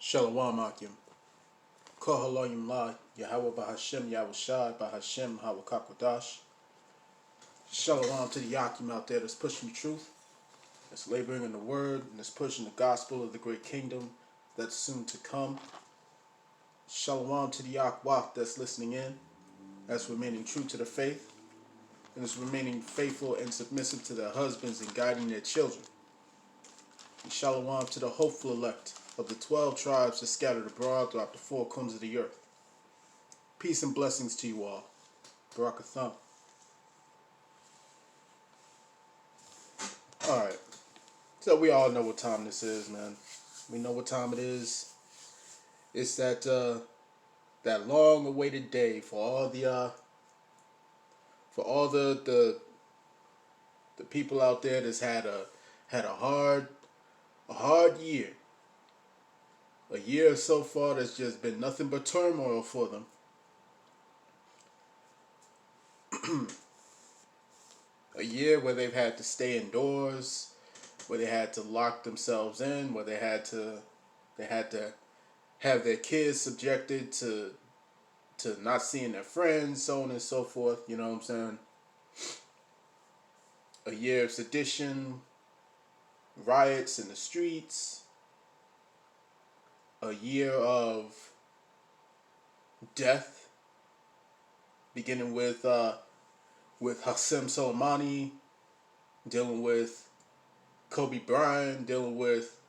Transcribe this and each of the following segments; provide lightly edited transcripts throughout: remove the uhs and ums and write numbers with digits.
Shalom Akim. Kohaloyim La Yahawah Bahashem Yahawashi Bahashem Yahawashi. Shalom to the Yakim out there that's pushing the truth, that's laboring in the word, and that's pushing the gospel of the great kingdom that's soon to come. Shalom to the Yahweh that's listening in, that's remaining true to the faith, and is remaining faithful and submissive to their husbands and guiding their children. And shalom to the hopeful elect of the 12 tribes that scattered abroad throughout the four corners of the earth. Peace and blessings to you all. Barakatham. Alright, so we all know what time this is, man. We know what time it is. It's that long-awaited day for all the people out there that's had a hard year. A year so far that's just been nothing but turmoil for them. A year where they've had to stay indoors, where they had to lock themselves in, where they had to have their kids subjected to not seeing their friends, so on and so forth, you know what I'm saying? A year of sedition, riots in the streets, a year of death, beginning with Hashem Soleimani, dealing with Kobe Bryant, dealing with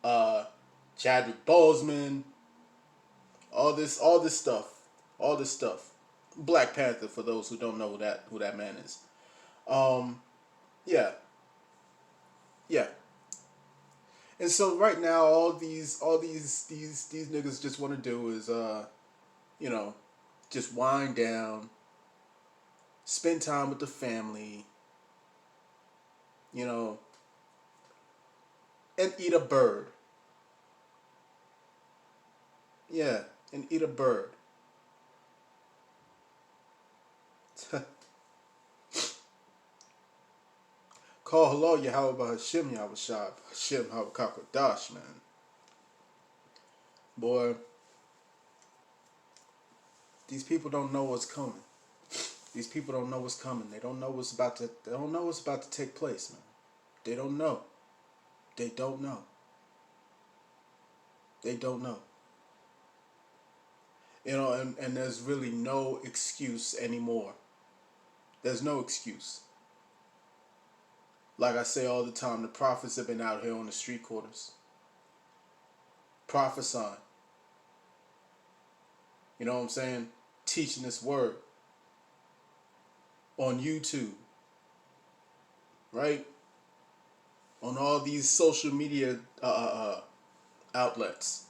Chadwick Boseman, all this stuff. Black Panther, for those who don't know who that man is. Yeah. And so right now, all these niggas just want to do is, just wind down, spend time with the family, and eat a bird. Yeah, and eat a bird. Call hello Yahawah Bahashem Yahawashi Bahashem Yahawashi, man. Boy, these people don't know what's coming. These people don't know what's coming. They don't know what's about to take place, man. They don't know. They don't know. They don't know. And there's really no excuse anymore. There's no excuse. Like I say all the time, the prophets have been out here on the street corners prophesying. You know what I'm saying? Teaching this word on YouTube, right? On all these social media outlets.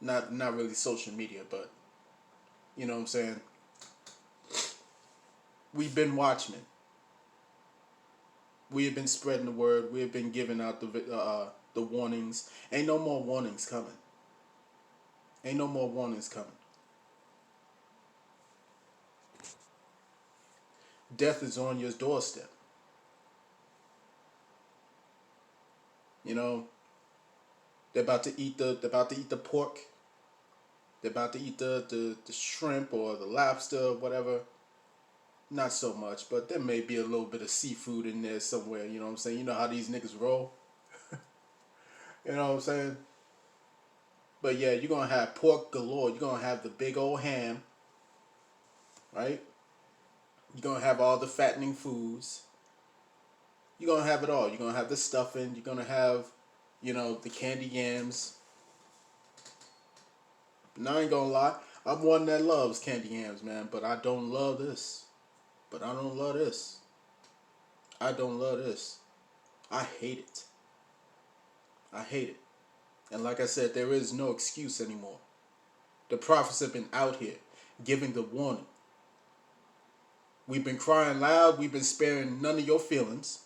Not really social media, but you know what I'm saying? We've been watchmen. We have been spreading the word. We have been giving out the warnings. Ain't no more warnings coming. Ain't no more warnings coming. Death is on your doorstep. They're about to eat the pork. They're about to eat the shrimp or the lobster or whatever. Not so much, but there may be a little bit of seafood in there somewhere, you know what I'm saying? You know how these niggas roll? You know what I'm saying? But yeah, you're going to have pork galore. You're going to have the big old ham, right? You're going to have all the fattening foods. You're going to have it all. You're going to have the stuffing. You're going to have, the candy yams. And I ain't going to lie. I'm one that loves candy yams, man, but I don't love this. But I don't love this. I don't love this. I hate it. I hate it. And like I said, there is no excuse anymore. The prophets have been out here giving the warning. We've been crying loud. We've been sparing none of your feelings.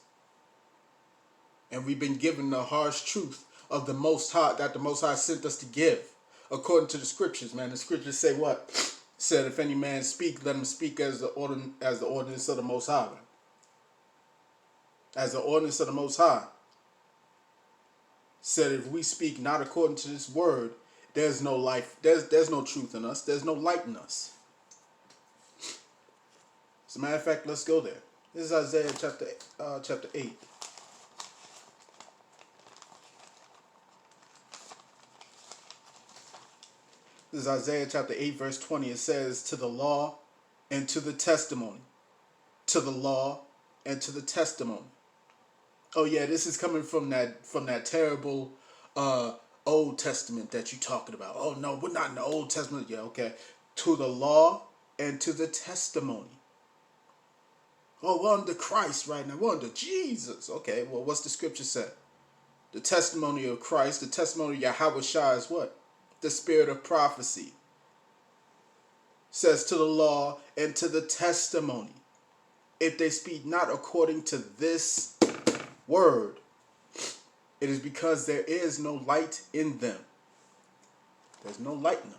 And we've been given the harsh truth of the Most High that the Most High sent us to give. According to the scriptures, man. The scriptures say what? Said, if any man speak, let him speak as the ordinance of the Most High. As the ordinance of the Most High. said, if we speak not according to this word, there's no life, there's no truth in us, there's no light in us. As a matter of fact, let's go there. This is Isaiah chapter 8. This is Isaiah chapter 8, verse 20. It says, to the law and to the testimony. To the law and to the testimony. Oh yeah, this is coming from that terrible Old Testament that you're talking about. Oh no, we're not in the Old Testament. Yeah, okay. To the law and to the testimony. Oh, we're under Christ right now. We're under Jesus. Okay, well, what's the scripture say? The testimony of Christ, the testimony of Yahawah is what? The spirit of prophecy. Says to the law and to the testimony. If they speak not according to this word, it is because there is no light in them. There's no light in them.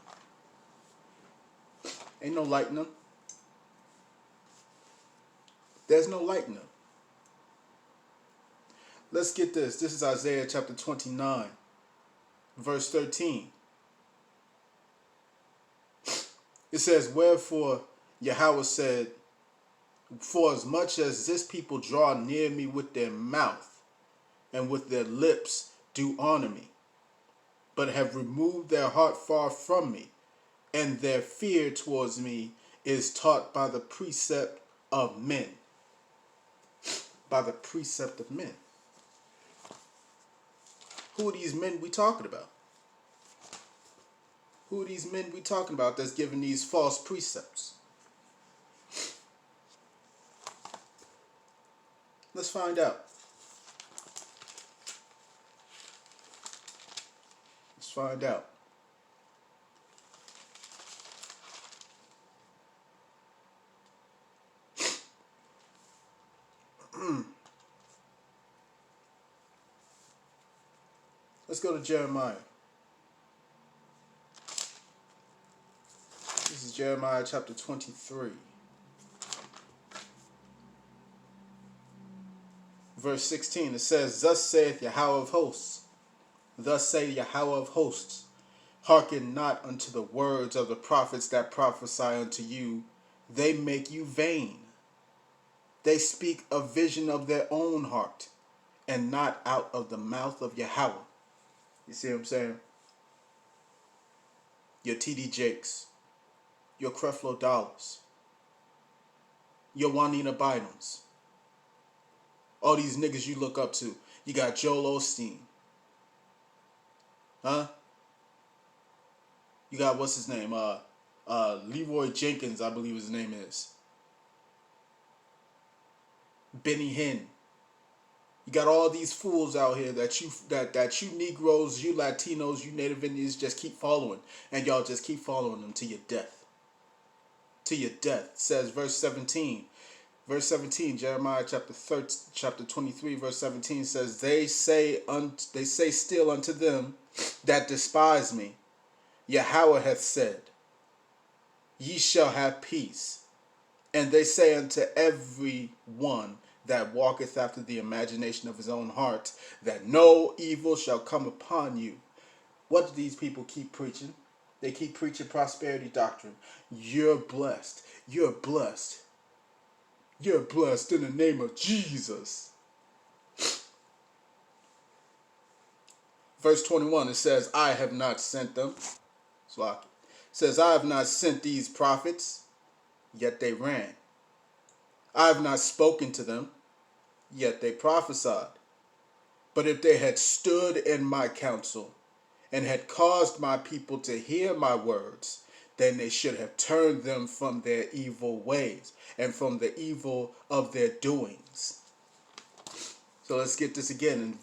Ain't no light in them. There's no light in them. Let's get this. This is Isaiah chapter 29, verse 13. It says, wherefore Yahawah said, for as much as this people draw near me with their mouth, and with their lips do honor me, but have removed their heart far from me, and their fear towards me is taught by the precept of men. By the precept of men. Who are these men we talking about? Who are these men we talking about that's giving these false precepts? Let's find out. Let's find out. Let's go to Jeremiah. This is Jeremiah chapter 23. Verse 16, it says, thus saith Yahawah of hosts, thus say Yahawah of hosts, hearken not unto the words of the prophets that prophesy unto you, they make you vain. They speak a vision of their own heart, and not out of the mouth of Yahawah. You see what I'm saying? Your TD Jakes, your Creflo Dollars, your Juanita Bynums, all these niggas you look up to. You got Joel Osteen. Huh? You got, what's his name? Leroy Jenkins, I believe his name is. Benny Hinn. You got all these fools out here that you Negroes, you Latinos, you Native Indians just keep following. And y'all just keep following them to your death. To your death. It says verse 17. Verse 17, Jeremiah chapter 23, verse 17 says, they say still unto them that despise me, Yahawah hath said, ye shall have peace. And they say unto every one that walketh after the imagination of his own heart, that no evil shall come upon you. What do these people keep preaching? They keep preaching prosperity doctrine. You're blessed. You're blessed. You're blessed in the name of Jesus. Verse 21, it says, I have not sent them. It says, I have not sent these prophets, yet they ran. I have not spoken to them, yet they prophesied. But if they had stood in my counsel, and had caused my people to hear my words, then they should have turned them from their evil ways, and from the evil of their doings. So let's get this again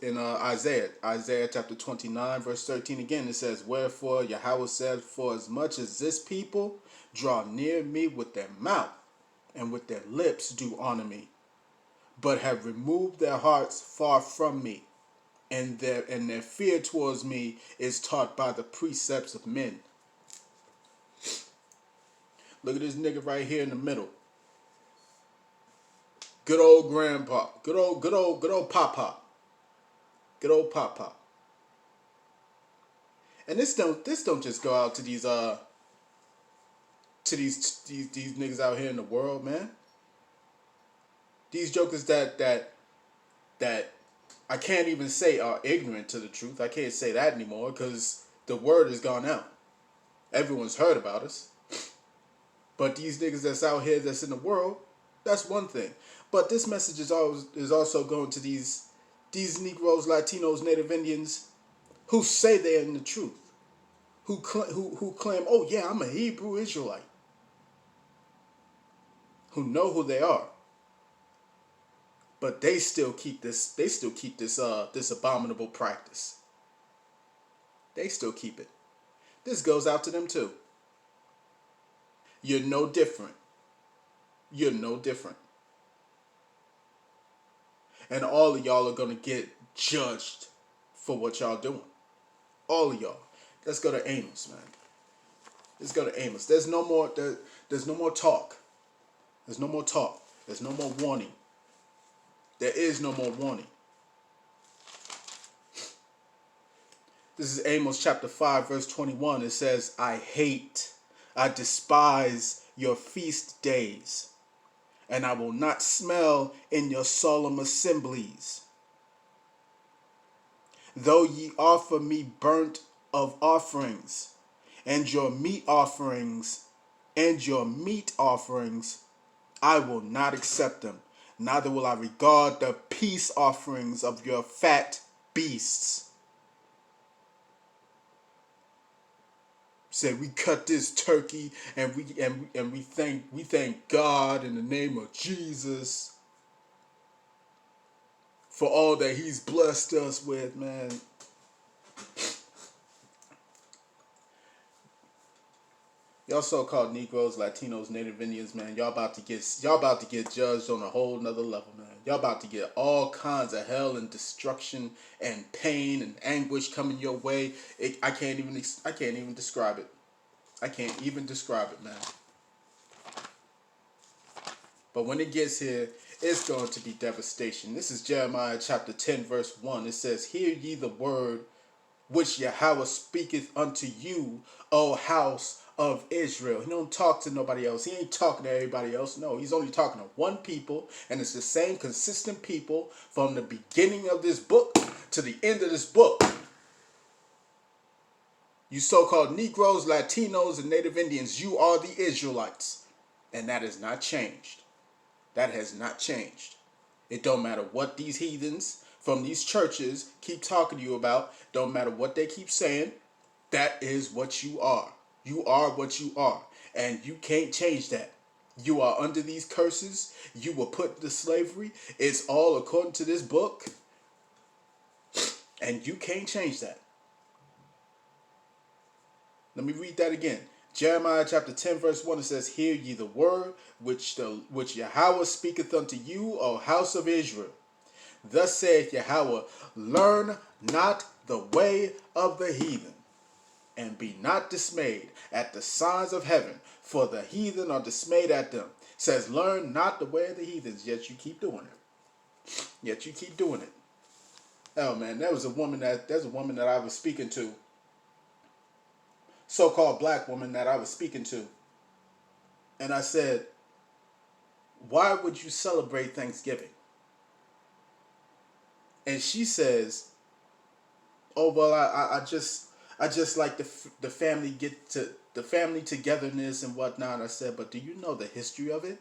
in Isaiah chapter 29, verse 13 again. It says, wherefore Yahawah said, for as much as this people draw near me with their mouth, and with their lips do honor me, but have removed their hearts far from me, and their fear towards me is taught by the precepts of men. Look at this nigga right here in the middle. Good old grandpa. Good old papa. Good old papa. And this don't just go out to these niggas out here in the world, man. These jokers that I can't even say are ignorant to the truth. I can't say that anymore because the word has gone out. Everyone's heard about us. But these niggas that's out here that's in the world, that's one thing. But this message is also going to these Negroes, Latinos, Native Indians who say they're in the truth. Who claim, oh yeah, I'm a Hebrew Israelite. Who know who they are. But they still keep this this abominable practice. They still keep it. This goes out to them too. You're no different. You're no different. And all of y'all are gonna get judged for what y'all doing. All of y'all. Let's go to Amos, man. Let's go to Amos. There's no more talk. There's no more talk. There's no more warning. There is no more warning. This is Amos chapter 5, verse 21. It says, I despise your feast days, and I will not smell in your solemn assemblies. Though ye offer me burnt of offerings, and your meat offerings, I will not accept them. Neither will I regard the peace offerings of your fat beasts. Say we cut this turkey and we thank God in the name of Jesus for all that He's blessed us with, man. Y'all so-called Negroes, Latinos, Native Indians, man, y'all about to get judged on a whole nother level, man. Y'all about to get all kinds of hell and destruction and pain and anguish coming your way. I can't even describe it. I can't even describe it, man. But when it gets here, it's going to be devastation. This is Jeremiah chapter 10, verse 1. It says, Hear ye the word which Yahawah speaketh unto you, O house of Israel. He don't talk to nobody else. He ain't talking to everybody else. No, he's only talking to one people, and it's the same consistent people from the beginning of this book to the end of this book. You so-called Negroes, Latinos, and Native Indians, you are the Israelites. And that has not changed. That has not changed. It don't matter what these heathens from these churches keep talking to you about. Don't matter what they keep saying. That is what you are. You are what you are. And you can't change that. You are under these curses. You were put into slavery. It's all according to this book. And you can't change that. Let me read that again. Jeremiah chapter 10, verse 1, it says, Hear ye the word which Yahawah speaketh unto you, O house of Israel. Thus saith Yahawah, Learn not the way of the heathen, and be not dismayed at the signs of heaven, for the heathen are dismayed at them. It says, learn not the way of the heathens, yet you keep doing it. Yet you keep doing it. Oh man, there's a woman that I was speaking to. So-called black woman that I was speaking to. And I said, why would you celebrate Thanksgiving? And she says, oh, well, I just like the family the family togetherness and whatnot. I said, but do you know the history of it?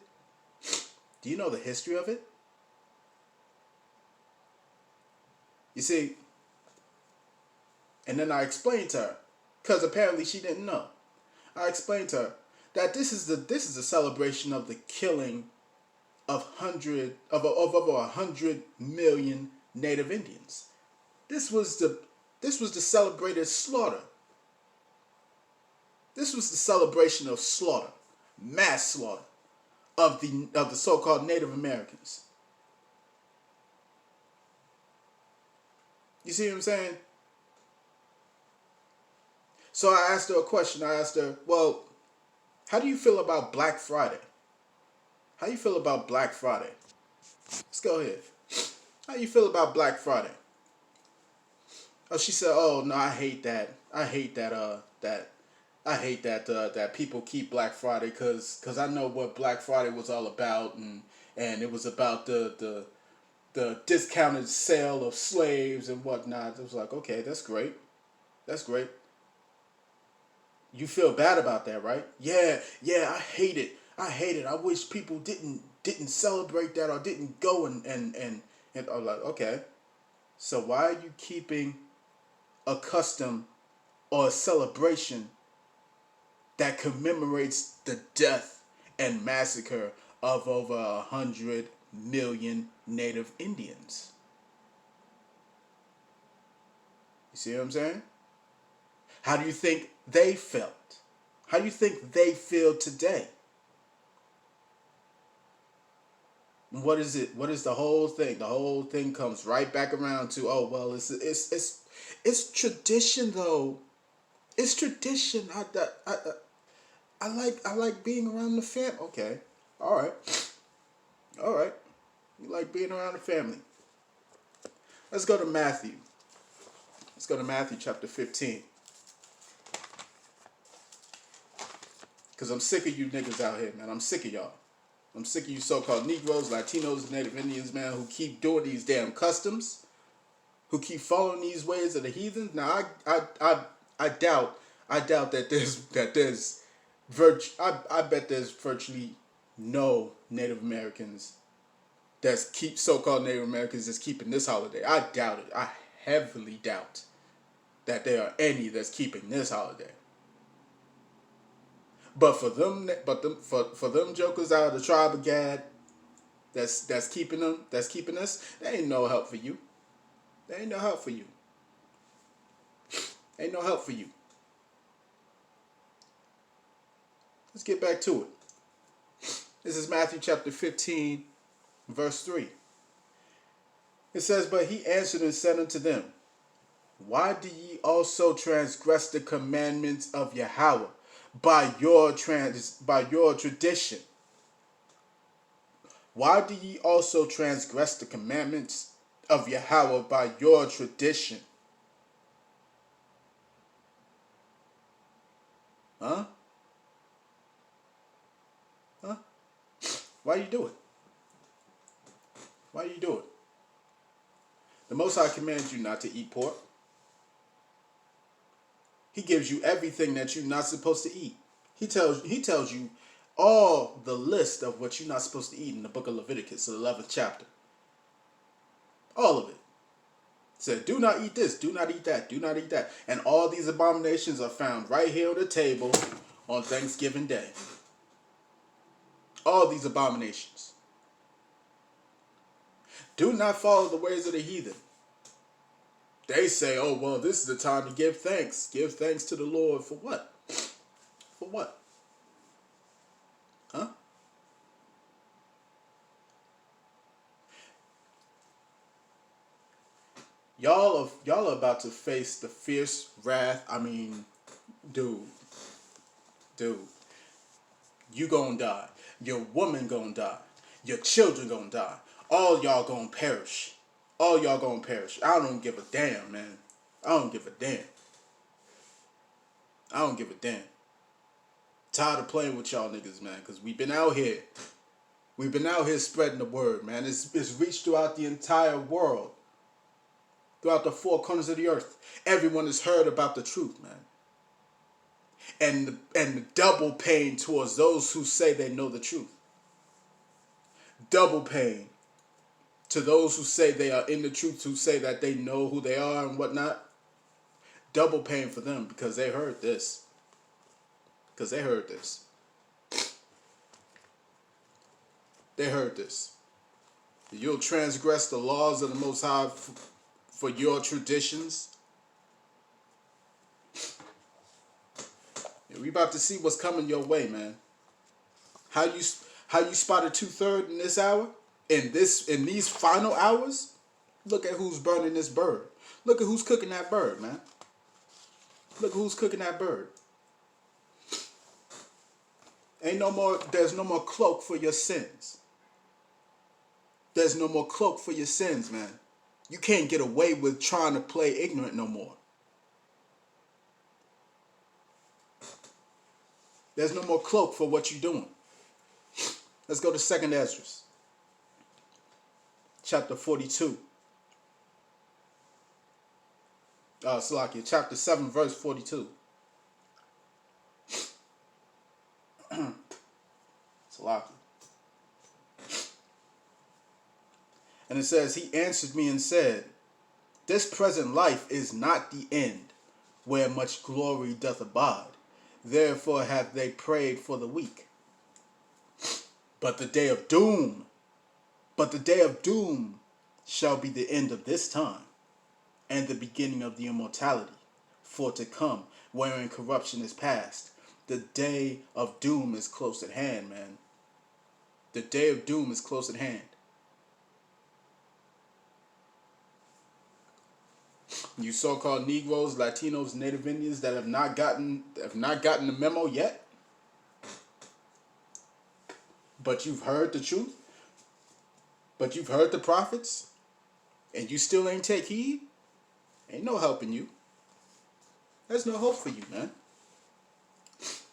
Do you know the history of it? You see, and then I explained to her, because apparently she didn't know. I explained to her that this is a celebration of the killing of over 100 million Native Indians. This was the celebrated slaughter. This was the celebration of slaughter, mass slaughter of the so-called Native Americans. You see what I'm saying? So I asked her a question. I asked her, well, how do you feel about Black Friday? How do you feel about Black Friday? Let's go ahead. How do you feel about Black Friday? Oh, she said, "Oh no, I hate that. I hate that. I hate that. That people keep Black Friday, cause I know what Black Friday was all about, and it was about the discounted sale of slaves and whatnot." It was like, okay, that's great. That's great. You feel bad about that, right? Yeah, yeah. I hate it. I hate it. I wish people didn't celebrate that or didn't go and I'm like, okay. So why are you keeping a custom or a celebration that commemorates the death and massacre of over 100 million Native Indians? You see what I'm saying? How do you think they felt? How do you think they feel today? What is it? What is the whole thing? The whole thing comes right back around to, oh well, it's tradition though. It's tradition. I like being around the family. Okay, all right, all right. You like being around the family. Let's go to Matthew. Let's go to Matthew chapter 15. Because I'm sick of you niggas out here, man. I'm sick of y'all. I'm sick of you so-called Negroes, Latinos, Native Indians, man, who keep doing these damn customs, who keep following these ways of the heathens. Now, I doubt that there's I bet there's virtually no Native Americans so-called Native Americans that's keeping this holiday. I doubt it. I heavily doubt that there are any that's keeping this holiday. But for them, for them jokers out of the tribe of Gad, that's keeping us. They ain't no help for you. They ain't no help for you. Ain't no help for you. Let's get back to it. This is Matthew chapter 15, verse 3. It says, "But he answered and said unto them, Why do ye also transgress the commandments of Yahawah by your tradition? Why do ye also transgress the commandments of Yahawah by your tradition?" Huh? Huh? Why you do it? Why you do it? The Most High commands you not to eat pork. He gives you everything that you're not supposed to eat. He tells you all the list of what you're not supposed to eat in the book of Leviticus, the 11th chapter. All of it. It said, do not eat this, do not eat that, do not eat that. And all these abominations are found right here on the table on Thanksgiving Day. All these abominations. Do not follow the ways of the heathen. They say, oh, well, this is the time to give thanks. Give thanks to the Lord for what? For what? Huh? Y'all are about to face the fierce wrath. I mean, dude, you gonna die. Your woman gonna die. Your children gonna die. All y'all gonna perish. All y'all gonna perish. I don't give a damn, man. I don't give a damn. I don't give a damn. Tired of playing with y'all niggas, man, because we've been out here. We've been out here spreading the word, man. It's reached throughout the entire world. Throughout the four corners of the earth. Everyone has heard about the truth, man. And the double pain towards those who say they know the truth. Double pain to those who say they are in the truth, who say that they know who they are and whatnot. Double pain for them because they heard this. Because they heard this. They heard this. You'll transgress the laws of the Most High for your traditions. Yeah, we about to see what's coming your way, man. How you spotted 2/3 in this hour? In these final hours? Look at who's burning this bird. Look at who's cooking that bird, man. Look at who's cooking that bird. There's no more cloak for your sins. There's no more cloak for your sins, man. You can't get away with trying to play ignorant no more. There's no more cloak for what you're doing. Let's go to 2nd Ezra, chapter 42. Salakia, chapter 7, verse 42. Salakia. And it says, he answered me and said, this present life is not the end, where much glory doth abide. Therefore have they prayed for the weak. But the day of doom shall be the end of this time, and the beginning of the immortality, for to come, wherein corruption is past. The day of doom is close at hand, man. The day of doom is close at hand. You so-called Negroes, Latinos, Native Indians that have not gotten the memo yet, but you've heard the truth, but you've heard the prophets, and you still ain't take heed, ain't no helping you. There's no hope for you, man.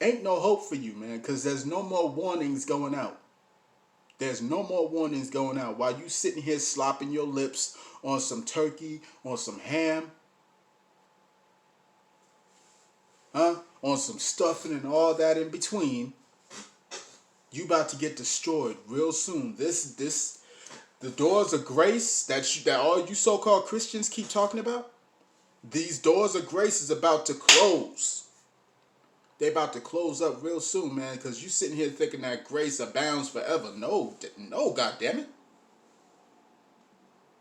Ain't no hope for you, man, because there's no more warnings going out. There's no more warnings going out while you sitting here slopping your lips on some turkey, on some ham, on some stuffing and all that in between. You about to get destroyed real soon. The doors of grace that all you so-called Christians keep talking about, these doors of grace is about to close. They about to close up real soon, man, because you sitting here thinking that grace abounds forever. No, goddammit.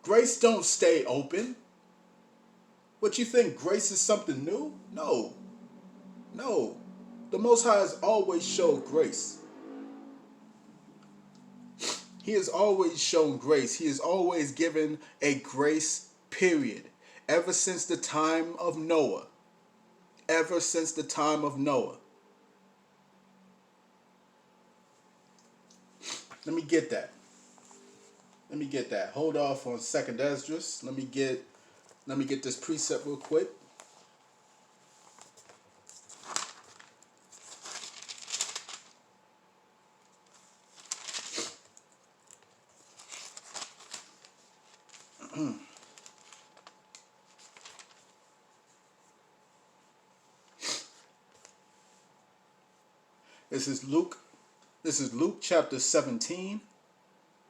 Grace don't stay open. What you think, grace is something new? No. No. The Most High has always showed grace. He has always shown grace. He has always given a grace period. Ever since the time of Noah. Ever since the time of Noah. Let me get that. Hold off on 2nd Ezra. Let me get this precept real quick. This is Luke chapter 17,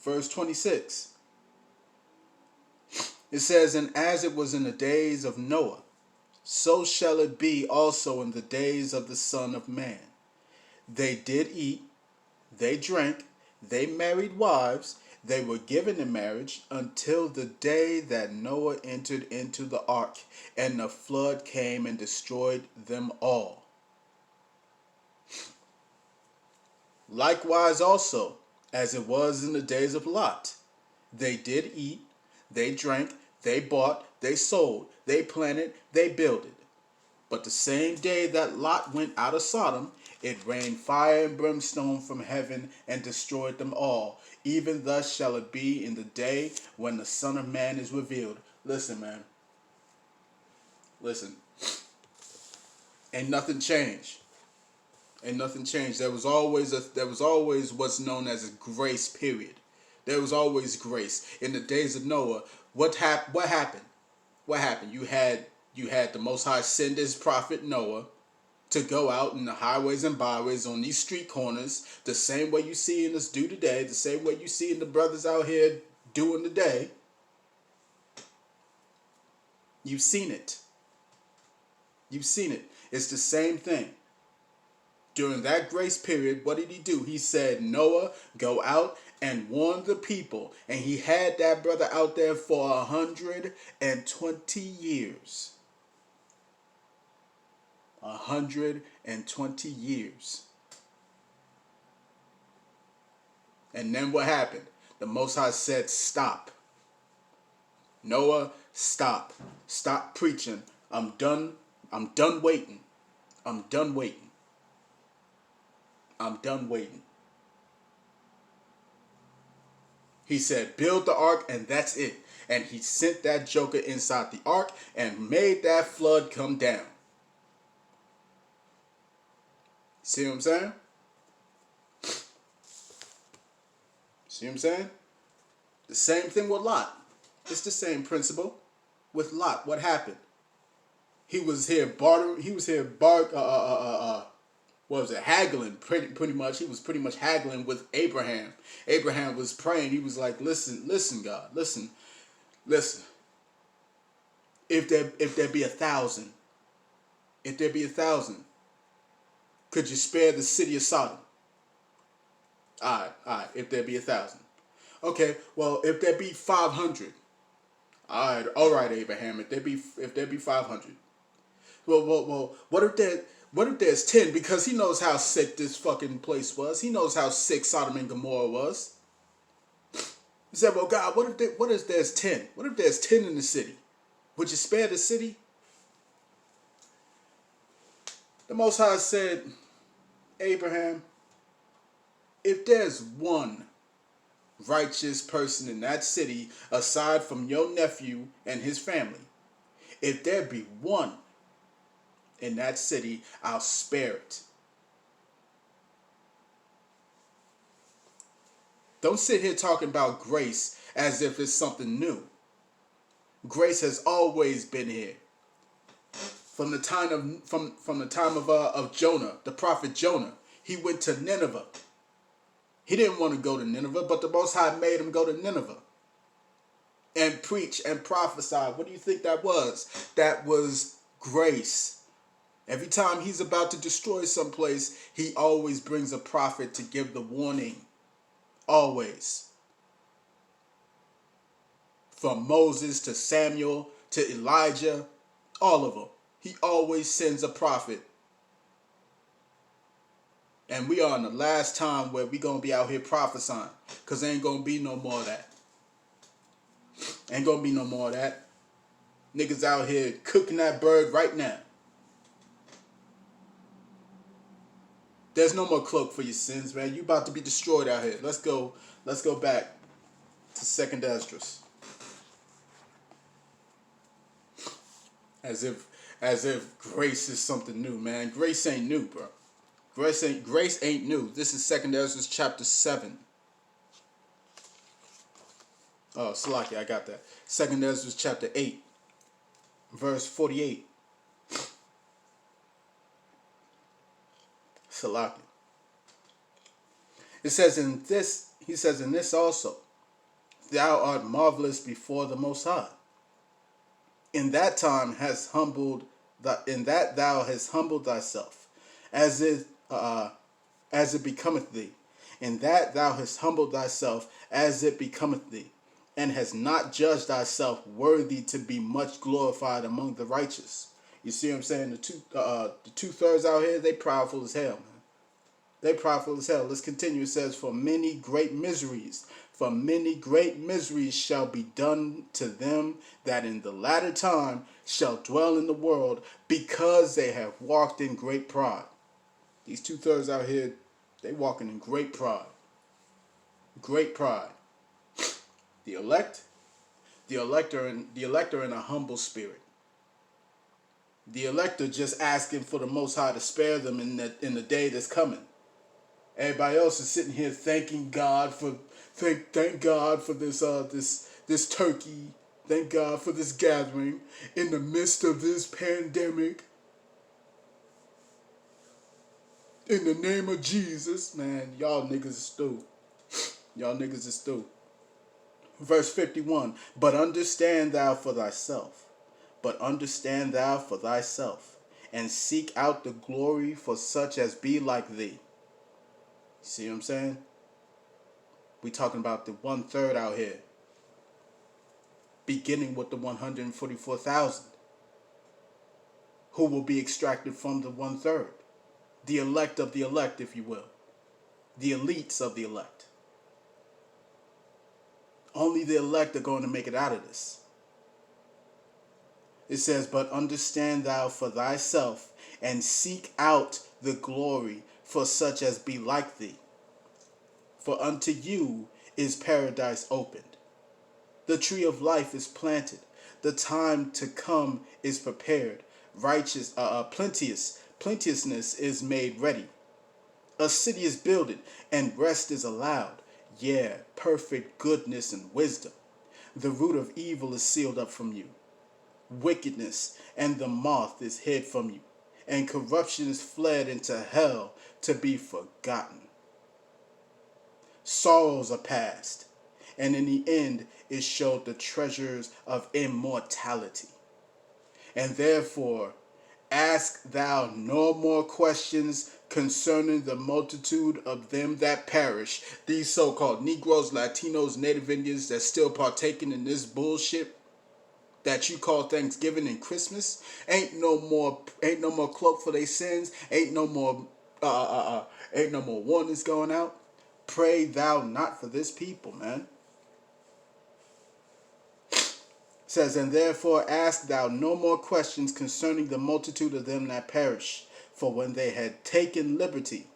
verse 26. It says, and as it was in the days of Noah, so shall it be also in the days of the Son of Man. They did eat, they drank, they married wives, they were given in marriage until the day that Noah entered into the ark, and the flood came and destroyed them all. Likewise also, as it was in the days of Lot, they did eat, they drank, they bought, they sold, they planted, they builded. But the same day that Lot went out of Sodom, it rained fire and brimstone from heaven and destroyed them all. Even thus shall it be in the day when the Son of Man is revealed. Listen, man. Listen. Ain't nothing changed. Ain't nothing changed. There was always what's known as a grace period. There was always grace. In the days of Noah, what happened? What happened? You had the Most High send his prophet Noah to go out in the highways and byways on these street corners, the same way you see in us do today, the same way you see in the brothers out here doing today. You've seen it. You've seen it. It's the same thing. During that grace period, what did he do? He said, Noah, go out and warn the people. And he had that brother out there for 120 years. 120 years. And then what happened? The Most High said, stop. Noah, stop. Stop preaching. I'm done waiting. I'm done waiting. I'm done waiting. He said, build the ark and that's it. And he sent that joker inside the ark and made that flood come down. See what I'm saying? See what I'm saying? The same thing with Lot. It's the same principle with Lot. What happened? He was here bartering. He was here what was it? Haggling. Pretty much. He was pretty much haggling with Abraham. Abraham was praying. He was like, listen, God, listen. If there be 1,000, could you spare the city of Sodom? All right. If there be 1,000, okay. Well, if there be 500, all right, Abraham. If there be 500, well. What if there's 10? Because he knows how sick this fucking place was. He knows how sick Sodom and Gomorrah was. He said, well, God, what if there's 10? What if there's 10 in the city? Would you spare the city? The Most High said, Abraham, if there's one righteous person in that city aside from your nephew and his family, if there be one in that city, I'll spare it. Don't sit here talking about grace as if it's something new. Grace has always been here. From the time of Jonah, the prophet Jonah, he went to Nineveh. He didn't want to go to Nineveh, but the Most High made him go to Nineveh and preach and prophesy. What do you think that was? That was grace. Every time he's about to destroy someplace, he always brings a prophet to give the warning. Always. From Moses to Samuel to Elijah, all of them. He always sends a prophet. And we are in the last time where we're going to be out here prophesying. Because there ain't going to be no more of that. Ain't going to be no more of that. Niggas out here cooking that bird right now. There's no more cloak for your sins, man. You about to be destroyed out here. Let's go back to 2nd Esdras. As if grace is something new, man. Grace ain't new, bro. Grace ain't new. This is 2nd Esdras chapter 7. Oh, Salaki, I got that. 2nd Esdras chapter 8, verse 48. Salaki. It says in this, he says in this also, thou art marvelous before the Most High. In that thou hast humbled thyself, as it becometh thee. In that thou hast humbled thyself, as it becometh thee, and hast not judged thyself worthy to be much glorified among the righteous. You see what I'm saying? The two-thirds out here, they proudful as hell, man. They proudful as hell. Let's continue. It says, for many great miseries shall be done to them that in the latter time shall dwell in the world, because they have walked in great pride. These two-thirds out here, they walking in great pride. Great pride. The elect are in a humble spirit. The elect are just asking for the Most High to spare them in the day that's coming. Everybody else is sitting here thanking God for thank God for this turkey. Thank God for this gathering in the midst of this pandemic. In the name of Jesus, man, y'all niggas is through. Y'all niggas is through. Verse 51, but understand thou for thyself, and seek out the glory for such as be like thee. See what I'm saying? We talking about the 1/3 out here. Beginning with the 144,000. Who will be extracted from the 1/3. The elect of the elect, if you will. The elites of the elect. Only the elect are going to make it out of this. It says, but understand thou for thyself, and seek out the glory for such as be like thee. For unto you is paradise opened. The tree of life is planted. The time to come is prepared. Plenteousness is made ready. A city is builded, and rest is allowed. Yeah, perfect goodness and wisdom. The root of evil is sealed up from you. Wickedness and the moth is hid from you, and corruption is fled into hell to be forgotten. Sorrows are past, and in the end is showed the treasures of immortality. And therefore, ask thou no more questions concerning the multitude of them that perish. These so-called Negroes, Latinos, Native Indians that still partaking in this bullshit that you call Thanksgiving and Christmas. Ain't no more cloak for their sins. Ain't no more warnings going out. Pray thou not for this people, man. Says, and therefore ask thou no more questions concerning the multitude of them that perish. For when they had taken liberty,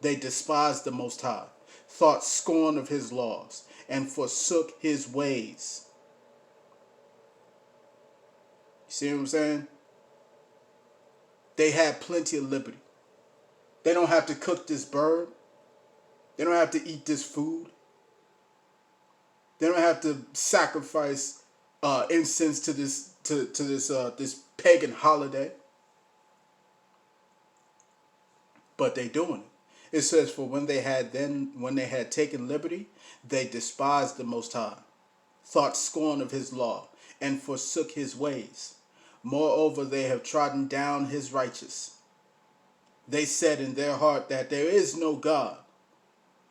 they despised the Most High, thought scorn of his laws, and forsook his ways. You see what I'm saying? They had plenty of liberty. They don't have to cook this bird. They don't have to eat this food. They don't have to sacrifice incense to this pagan holiday. But they doing it. It says, for when they had taken liberty, they despised the Most High, thought scorn of his law, and forsook his ways. Moreover, they have trodden down his righteous. They said in their heart that there is no God.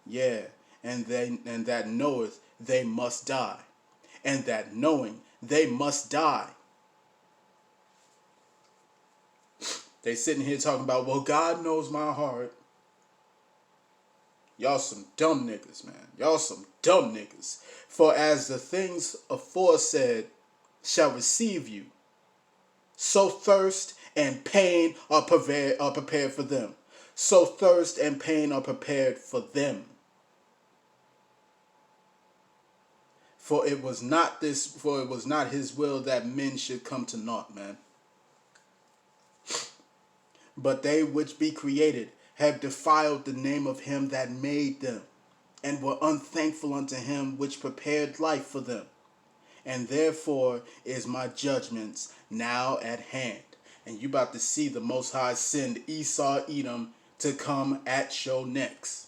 Yeah, and that knoweth they must die, and that knowing they must die. They sitting here talking about, well, God knows my heart. Y'all some dumb niggas, man. Y'all some dumb niggas. For as the things aforesaid shall receive you, so thirst and pain are prepared for them. So thirst and pain are prepared for them. For it was not his will that men should come to naught, man. But they which be created have defiled the name of him that made them, and were unthankful unto him which prepared life for them. And therefore is my judgments now at hand. And you about to see the Most High send Esau, Edom to come at your necks.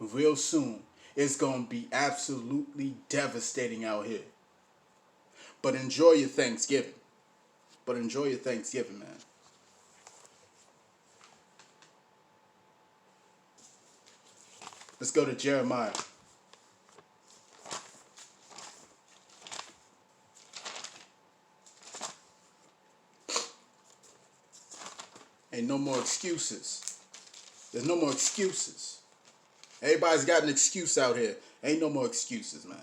Real soon. It's going to be absolutely devastating out here. But enjoy your Thanksgiving. Man. Let's go to Jeremiah. Ain't no more excuses. There's no more excuses. Everybody's got an excuse out here. Ain't no more excuses, man.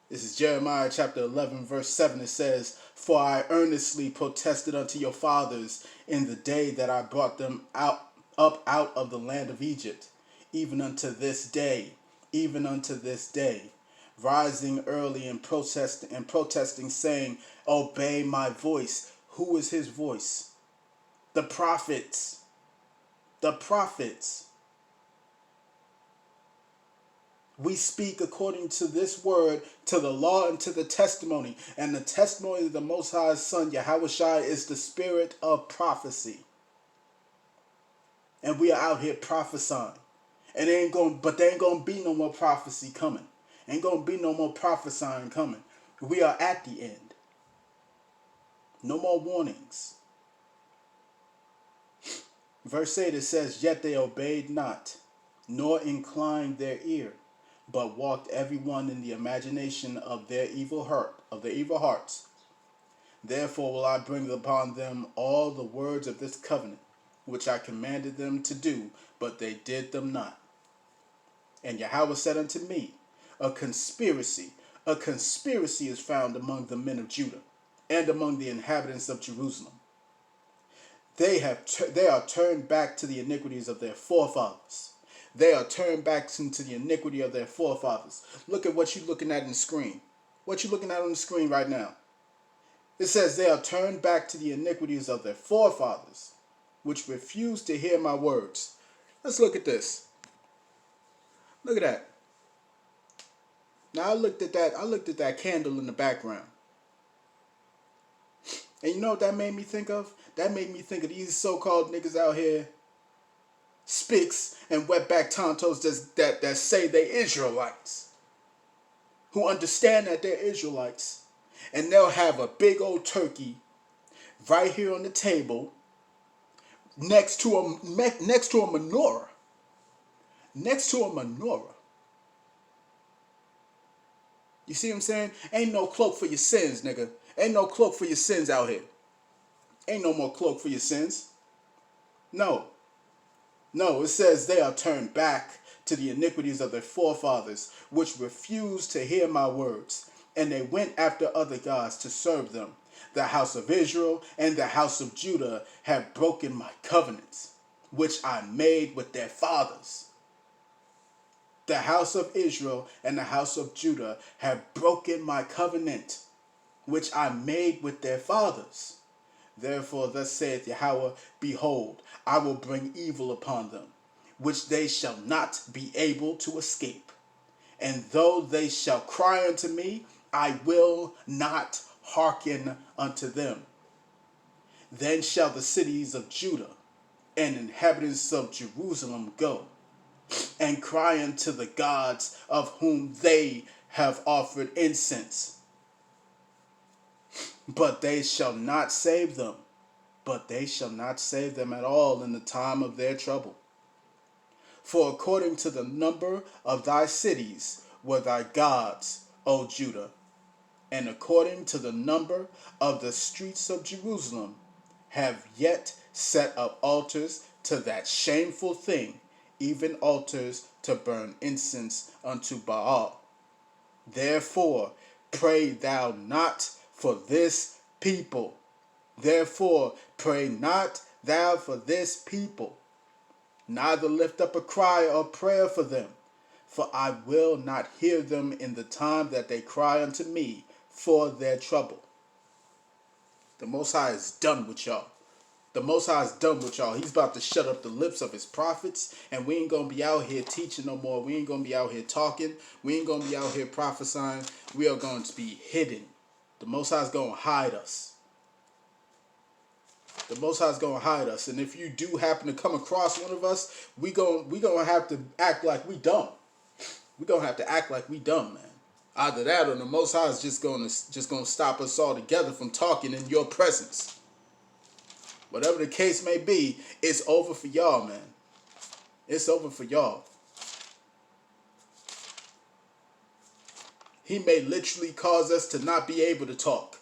This is Jeremiah chapter 11, verse 7. It says, for I earnestly protested unto your fathers in the day that I brought them up out of the land of Egypt, even unto this day, rising early and protesting, saying, obey my voice. Who is his voice? The prophets. The prophets. We speak according to this word, to the law and to the testimony. And the testimony of the Most High's Son, Yahawashi, is the spirit of prophecy. And we are out here prophesying. And there ain't gonna be no more prophecy coming. Ain't gonna be no more prophesying coming. We are at the end. No more warnings. Verse 8, it says, yet they obeyed not, nor inclined their ear, but walked every one in the imagination of their evil hearts. Therefore will I bring upon them all the words of this covenant, which I commanded them to do, but they did them not. And Yahweh said unto me, a conspiracy is found among the men of Judah, and among the inhabitants of Jerusalem. They are turned back to the iniquities of their forefathers. they are turned back into the iniquity of their forefathers. Look at what you're looking at in the screen. What you're looking at on the screen right now. It says they are turned back to the iniquities of their forefathers, which refused to hear my words. Let's look at this. Look at that. Now I looked at that candle in the background. And you know what that made me think of? That made me think of these so-called niggas out here, spicks and wetback tontos that say they Israelites, who understand that they're Israelites, and they'll have a big old turkey right here on the table next to a menorah. Next to a menorah. You see what I'm saying? Ain't no cloak for your sins, nigga. Ain't no cloak for your sins out here. Ain't no more cloak for your sins. No. No, it says they are turned back to the iniquities of their forefathers, which refused to hear my words, and they went after other gods to serve them. The house of Israel and the house of Judah have broken my covenants, which I made with their fathers. The house of Israel and the house of Judah have broken my covenant, which I made with their fathers. Therefore thus saith Yahawah, behold, I will bring evil upon them, which they shall not be able to escape. And though they shall cry unto me, I will not hearken unto them. Then shall the cities of Judah and inhabitants of Jerusalem go, and cry unto the gods of whom they have offered incense. But they shall not save them. But they shall not save them at all in the time of their trouble. For according to the number of thy cities were thy gods, O Judah, and according to the number of the streets of Jerusalem, have yet set up altars to that shameful thing, even altars to burn incense unto Baal. Therefore pray thou not for this people. Therefore pray not thou for this people, neither lift up a cry or prayer for them, for I will not hear them in the time that they cry unto me for their trouble. The Most High is done with y'all. The Most High is done with y'all. He's about to shut up the lips of his prophets, and we ain't going to be out here teaching no more. We ain't going to be out here talking. We ain't going to be out here prophesying. We are going to be hidden. The Most High is going to hide us. The Most High is going to hide us. And if you do happen to come across one of us, we gonna have to act like we dumb. We're going to have to act like we dumb, man. Either that or the Most High is just going to stop us all together from talking in your presence. Whatever the case may be, it's over for y'all, man. It's over for y'all. He may literally cause us to not be able to talk.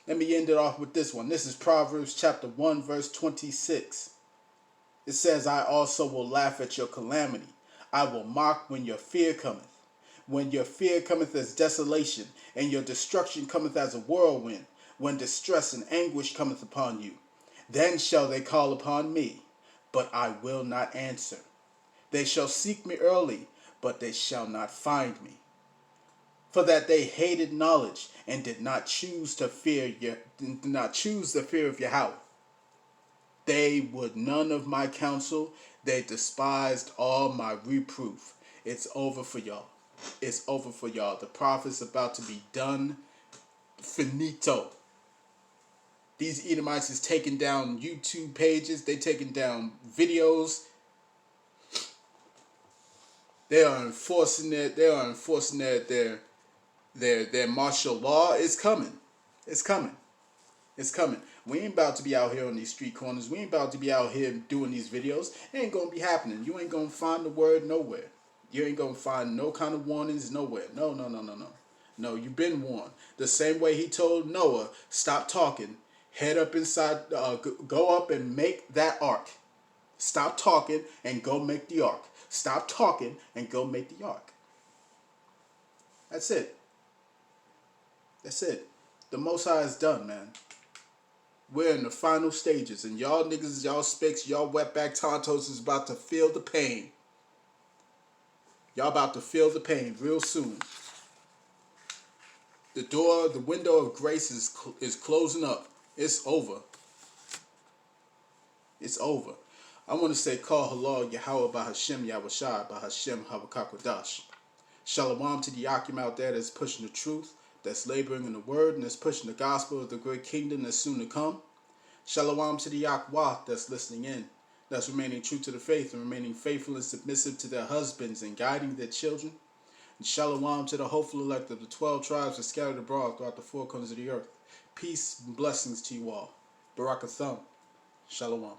Let me end it off with this one. This is Proverbs chapter 1, verse 26. It says, I also will laugh at your calamity. I will mock when your fear cometh. When your fear cometh as desolation, and your destruction cometh as a whirlwind, when distress and anguish cometh upon you. Then shall they call upon me, but I will not answer. They shall seek me early, but they shall not find me. For that they hated knowledge, and did not choose the fear of Yahawah. They would none of my counsel. They despised all my reproof. It's over for y'all. It's over for y'all. The prophet's about to be done. Finito. These Edomites is taking down YouTube pages. They taking down videos. They are enforcing it. They are enforcing their martial law. It's coming. It's coming. It's coming. We ain't about to be out here on these street corners. We ain't about to be out here doing these videos. It ain't going to be happening. You ain't going to find the word nowhere. You ain't going to find no kind of warnings nowhere. No, no, no, no, no. No, you've been warned. The same way he told Noah, stop talking. Head up inside, go up and make that ark. Stop talking and go make the ark. Stop talking and go make the ark. That's it. That's it. The Most High is done, man. We're in the final stages, and y'all niggas, y'all spicks, y'all wetback tontos is about to feel the pain. Y'all about to feel the pain real soon. The window of grace is closing up. It's over. It's over. I want to say, call halal Yahawah Bahashem Yahawashi Bahashem Yahawashi. Shalom to the Yakim out there that's pushing the truth, that's laboring in the word, and that's pushing the gospel of the great kingdom that's soon to come. Shalom to the Yahweh that's listening in, that's remaining true to the faith and remaining faithful and submissive to their husbands and guiding their children. And shalom to the hopeful elect of the 12 tribes that scattered abroad throughout the four corners of the earth. Peace and blessings to you all. Barakathum. Shalom.